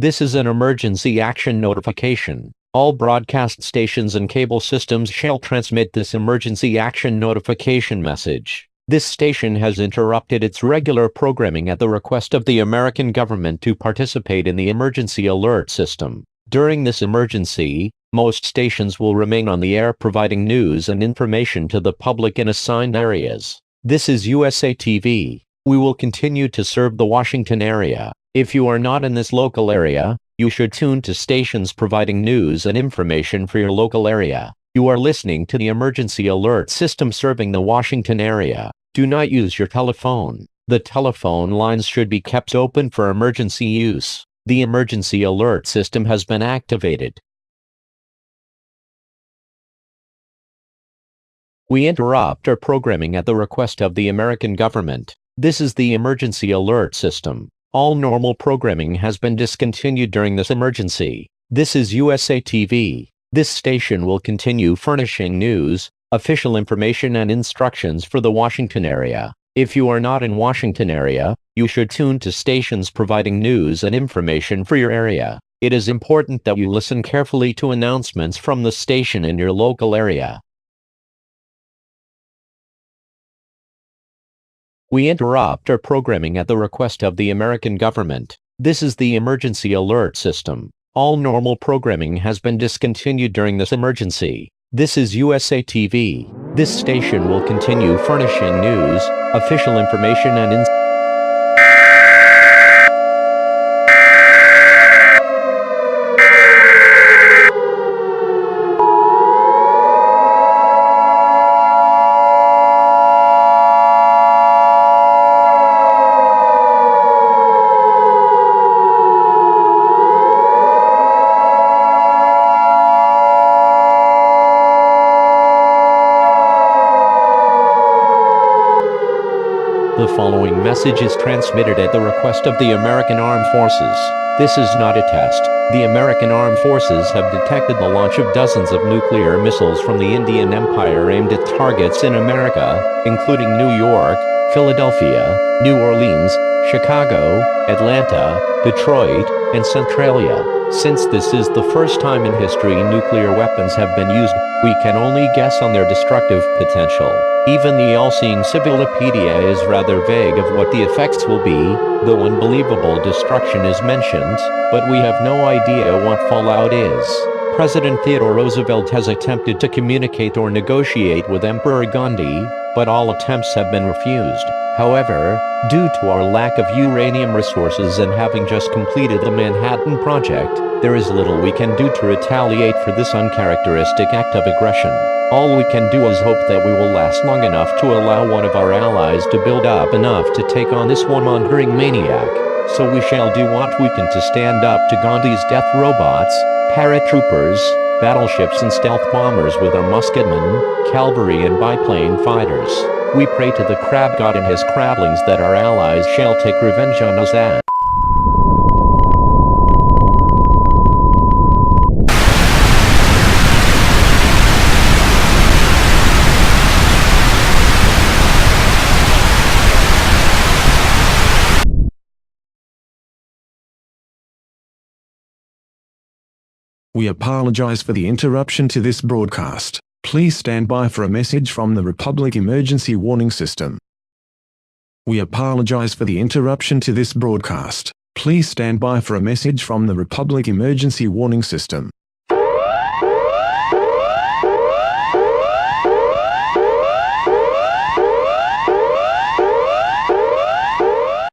This is an emergency action notification. All broadcast stations and cable systems shall transmit this emergency action notification message. This station has interrupted its regular programming at the request of the American government to participate in the emergency alert system. During this emergency, most stations will remain on the air providing news and information to the public in assigned areas. This is USA TV. We will continue to serve the Washington area. If you are not in this local area, you should tune to stations providing news and information for your local area. You are listening to the emergency alert system serving the Washington area. Do not use your telephone. The telephone lines should be kept open for emergency use. The emergency alert system has been activated. We interrupt our programming at the request of the American government. This is the emergency alert system. All normal programming has been discontinued during this emergency. This is USA TV. This station will continue furnishing news, official information and instructions for the Washington area. If you are not in Washington area, you should tune to stations providing news and information for your area. It is important that you listen carefully to announcements from the station in your local area. We interrupt our programming at the request of the American government. This is the emergency alert system. All normal programming has been discontinued during this emergency. This is USA TV. This station will continue furnishing news, official information and The following message is transmitted at the request of the American Armed Forces. This is not a test. The American Armed Forces have detected the launch of dozens of nuclear missiles from the Indian Empire aimed at targets in America, including New York, Philadelphia, New Orleans, Chicago, Atlanta, Detroit, and Centralia. Since this is the first time in history nuclear weapons have been used, we can only guess on their destructive potential. Even the all-seeing Civilopedia is rather vague of what the effects will be, though unbelievable destruction is mentioned, but we have no idea what fallout is. President Theodore Roosevelt has attempted to communicate or negotiate with Emperor Gandhi, but all attempts have been refused. However, due to our lack of uranium resources and having just completed the Manhattan Project, there is little we can do to retaliate for this uncharacteristic act of aggression. All we can do is hope that we will last long enough to allow one of our allies to build up enough to take on this warmongering maniac. So we shall do what we can to stand up to Gandhi's death robots, paratroopers, battleships and stealth bombers with our musketmen, cavalry and biplane fighters. We pray to the crab god and his crablings that our allies shall take revenge on us at We apologize for the interruption to this broadcast. Please stand by for a message from the Republic Emergency Warning System. We apologize for the interruption to this broadcast. Please stand by for a message from the Republic Emergency Warning System.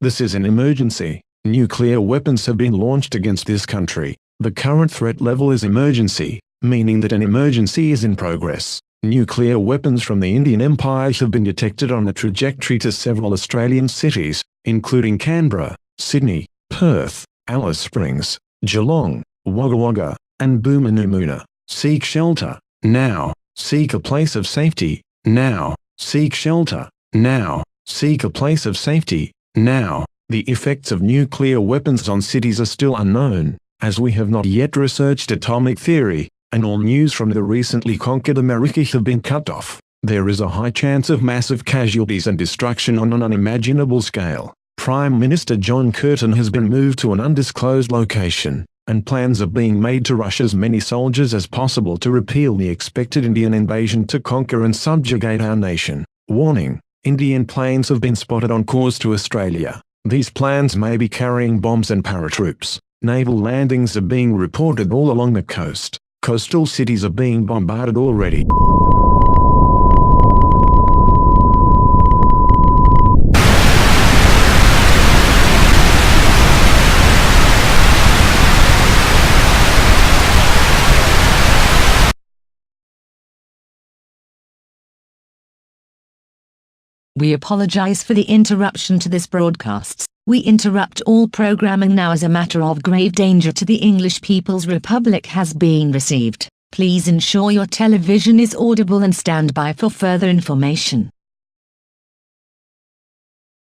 This is an emergency. Nuclear weapons have been launched against this country. The current threat level is emergency, meaning that an emergency is in progress. Nuclear weapons from the Indian Empire have been detected on the trajectory to several Australian cities, including Canberra, Sydney, Perth, Alice Springs, Geelong, Wagga Wagga, and Boomanumuna. Seek shelter, now. Seek a place of safety, now. Seek shelter, now. Seek a place of safety, now. The effects of nuclear weapons on cities are still unknown, as we have not yet researched atomic theory, and all news from the recently conquered America have been cut off. There is a high chance of massive casualties and destruction on an unimaginable scale. Prime Minister John Curtin has been moved to an undisclosed location, and plans are being made to rush as many soldiers as possible to repel the expected Indian invasion to conquer and subjugate our nation. Warning: Indian planes have been spotted on course to Australia. These planes may be carrying bombs and paratroops. Naval landings are being reported all along the coast. Coastal cities are being bombarded already. We apologize for the interruption to this broadcast. We interrupt all programming now as a matter of grave danger to the English People's Republic has been received. Please ensure your television is audible and stand by for further information.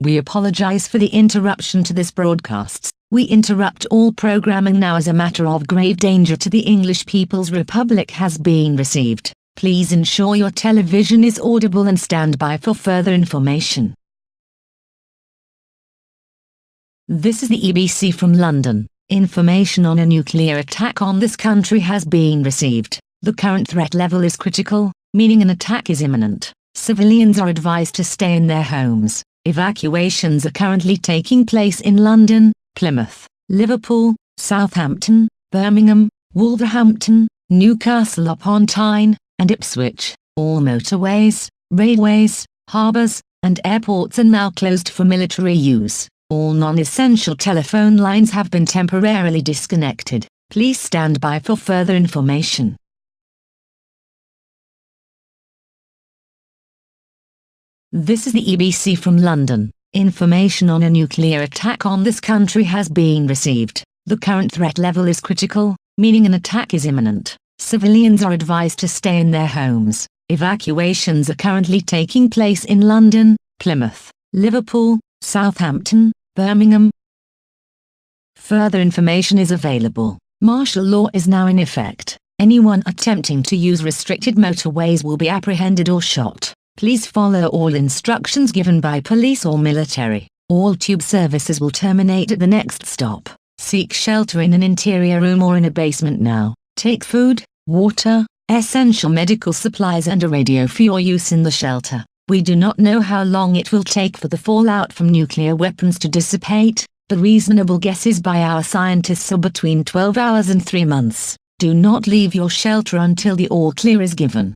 We apologize for the interruption to this broadcast. We interrupt all programming now as a matter of grave danger to the English People's Republic has been received. Please ensure your television is audible and stand by for further information. This is the EBC from London. Information on a nuclear attack on this country has been received. The current threat level is critical, meaning an attack is imminent. Civilians are advised to stay in their homes. Evacuations are currently taking place in London, Plymouth, Liverpool, Southampton, Birmingham, Wolverhampton, Newcastle upon Tyne, and Ipswich. All motorways, railways, harbours, and airports are now closed for military use. All non-essential telephone lines have been temporarily disconnected. Please stand by for further information. This is the EBC from London. Information on a nuclear attack on this country has been received. The current threat level is critical, meaning an attack is imminent. Civilians are advised to stay in their homes. Evacuations are currently taking place in London, Plymouth, Liverpool, Southampton, Birmingham. Further information is available. Martial law is now in effect. Anyone attempting to use restricted motorways will be apprehended or shot. Please follow all instructions given by police or military. All tube services will terminate at the next stop. Seek shelter in an interior room or in a basement now. Take food, water, essential medical supplies and a radio for your use in the shelter. We do not know how long it will take for the fallout from nuclear weapons to dissipate, but reasonable guesses by our scientists are between 12 hours and 3 months. Do not leave your shelter until the all clear is given.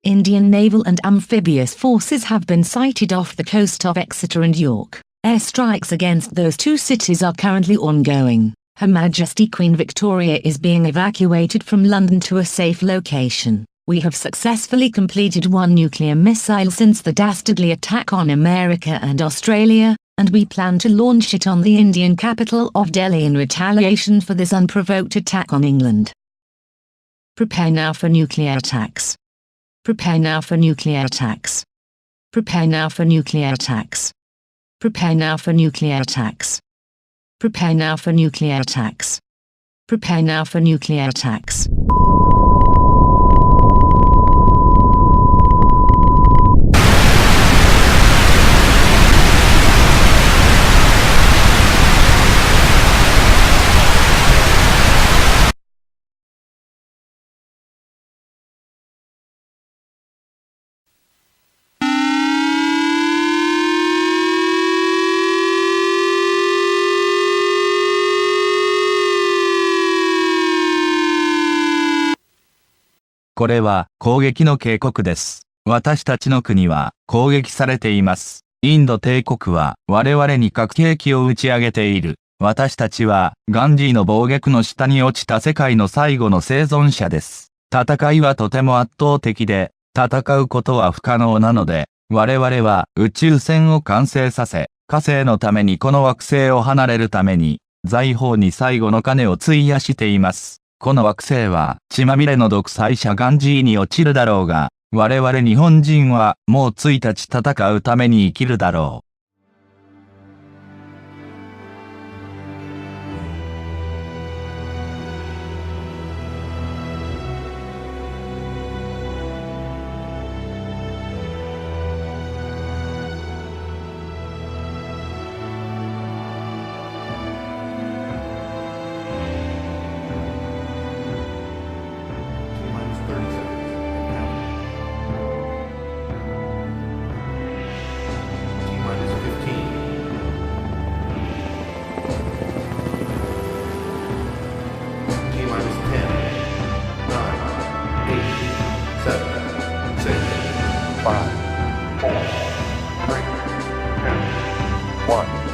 Indian naval and amphibious forces have been sighted off the coast of Exeter and York. Airstrikes against those two cities are currently ongoing. Her Majesty Queen Victoria is being evacuated from London to a safe location. We have successfully completed one nuclear missile since the dastardly attack on America and Australia, and we plan to launch it on the Indian capital of Delhi in retaliation for this unprovoked attack on England. Prepare now for nuclear attacks. Prepare now for nuclear attacks. Prepare now for nuclear attacks. Prepare now for nuclear attacks. Prepare now for nuclear attacks. Prepare now for nuclear attacks.これは攻撃の警告です。私たちの国は攻撃されています。インド帝国は我々に核兵器を打ち上げている。私たちはガンジーの暴虐の下に落ちた世界の最後の生存者です。戦いはとても圧倒的で、戦うことは不可能なので、我々は宇宙船を完成させ、火星のためにこの惑星を離れるために、財宝に最後の金を費やしています。この惑星は血まみれの独裁者ガンジーに落ちるだろうが、我々日本人はもう1日戦うために生きるだろう。1.